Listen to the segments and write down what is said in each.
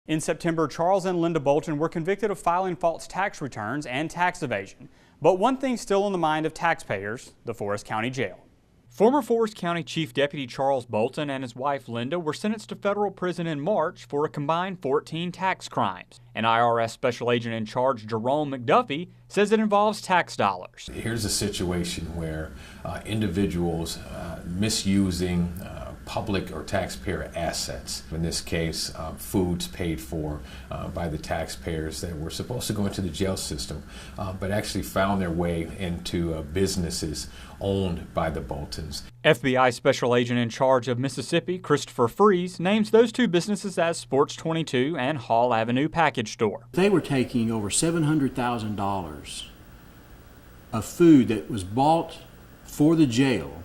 In September, Charles and Linda Bolton were convicted of filing false tax returns and tax evasion. But one thing's still on the mind of taxpayers: the Forrest County Jail. Former Forrest County Chief Deputy Charles Bolton and his wife Linda were sentenced to federal prison in March for a combined 14 tax crimes. An IRS special agent in charge, Jerome McDuffie, says it involves tax dollars. Here's a situation where individuals misusing public or taxpayer assets, in this case foods paid for by the taxpayers that were supposed to go into the jail system, but actually found their way into businesses owned by the Boltons. FBI Special Agent in charge of Mississippi, Christopher Freeze, names those two businesses as Sports 22 and Hall Avenue Package Store. They were taking over $700,000 of food that was bought for the jail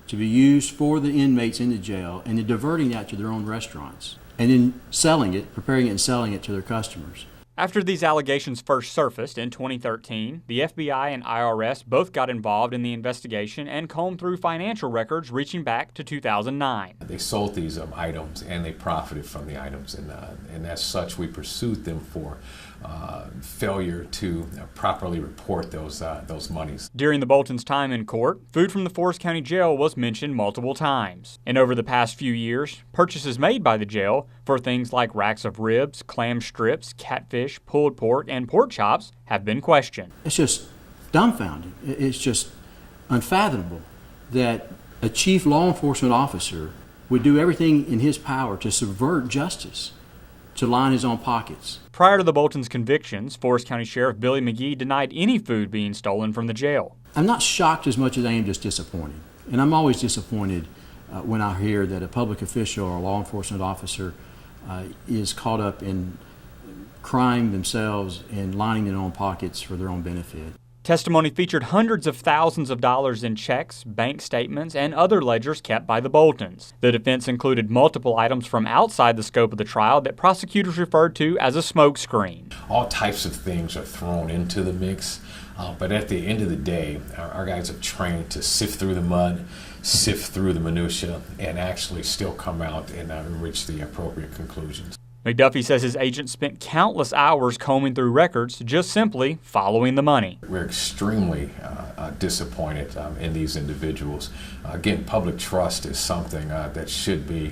to be used for the inmates in the jail, and then diverting that to their own restaurants, and then selling it, preparing it and selling it to their customers. After these allegations first surfaced in 2013, the FBI and IRS both got involved in the investigation and combed through financial records reaching back to 2009. They sold these items and they profited from the items, and as such we pursued them for failure to properly report those monies. During the Boltons' time in court, food from the Forrest County Jail was mentioned multiple times. And over the past few years, purchases made by the jail for things like racks of ribs, clam strips, catfish, pulled pork, and pork chops have been questioned. It's just dumbfounding. It's just unfathomable that a chief law enforcement officer would do everything in his power to subvert justice, to line his own pockets. Prior to the Boltons' convictions, Forrest County Sheriff Billy McGee denied any food being stolen from the jail. I'm not shocked as much as I am just disappointed. And I'm always disappointed when I hear that a public official or a law enforcement officer is caught up in crime themselves and lining their own pockets for their own benefit. Testimony featured hundreds of thousands of dollars in checks, bank statements, and other ledgers kept by the Boltons. The defense included multiple items from outside the scope of the trial that prosecutors referred to as a smokescreen. All types of things are thrown into the mix, but at the end of the day, our guys are trained to sift through the mud, sift through the minutia, and actually still come out and reach the appropriate conclusions. McDuffie says his agent spent countless hours combing through records, just simply following the money. We're extremely disappointed in these individuals. Again, public trust is something that should be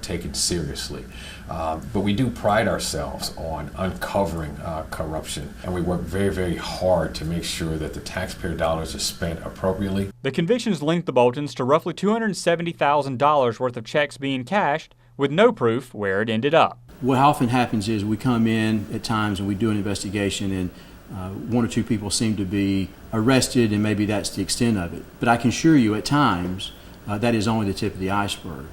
taken seriously. But we do pride ourselves on uncovering corruption, and we work very, very hard to make sure that the taxpayer dollars are spent appropriately. The convictions linked the Boltons to roughly $270,000 worth of checks being cashed, with no proof where it ended up. What often happens is we come in at times and we do an investigation, and one or two people seem to be arrested, and maybe that's the extent of it. But I can assure you at times that is only the tip of the iceberg,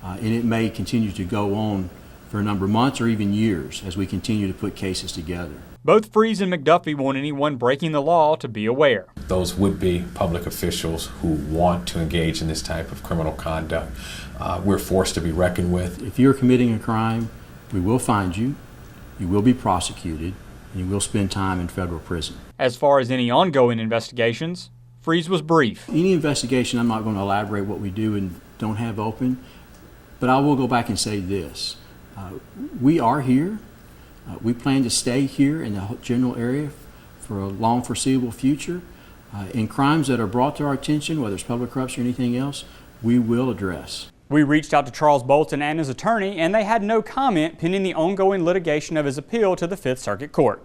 and it may continue to go on for a number of months or even years as we continue to put cases together. Both Freeze and McDuffie want anyone breaking the law to be aware. Those would-be public officials who want to engage in this type of criminal conduct, we're forced to be reckoned with. If you're committing a crime, we will find you, you will be prosecuted, and you will spend time in federal prison. As far as any ongoing investigations, Freeze was brief. Any investigation, I'm not going to elaborate what we do and don't have open, but I will go back and say this. We are here. We plan to stay here in the general area for a long foreseeable future. In crimes that are brought to our attention, whether it's public corruption or anything else, we will address. We reached out to Charles Bolton and his attorney, and they had no comment pending the ongoing litigation of his appeal to the Fifth Circuit Court.